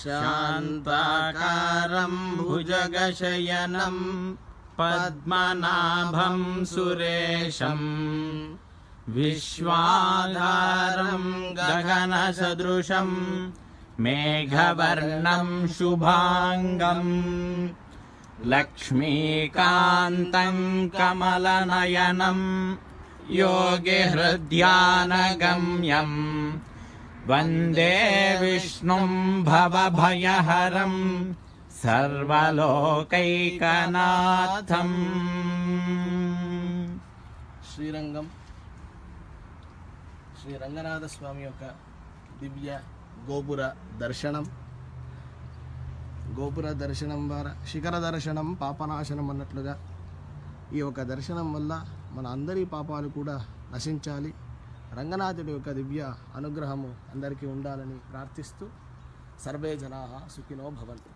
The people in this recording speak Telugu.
శాంతాకారం భుజగశయనం పద్మనాభం సురేశం విశ్వాధారం గగనసదృశం మేఘవర్ణం శుభాంగం లక్ష్మీకాంతం కమలనయనం యోగిహృద్యానగమ్యం వందే విష్ణుం భవభయహరం సర్వలోకైకనాథం. శ్రీరంగం శ్రీ రంగనాథ స్వామి యొక్క దివ్య గోపుర దర్శనం. గోపుర దర్శనం ద్వారా శిఖర దర్శనం పాపనాశనం అన్నట్లుగా ఈ యొక్క దర్శనం వల్ల మన అందరి పాపాలు కూడా నశించాలి. రంగనాథుడి యొక్క దివ్య అనుగ్రహము అందరికీ ఉండాలని ప్రార్థిస్తూ సర్వే జనాః సుఖినో భవంతు.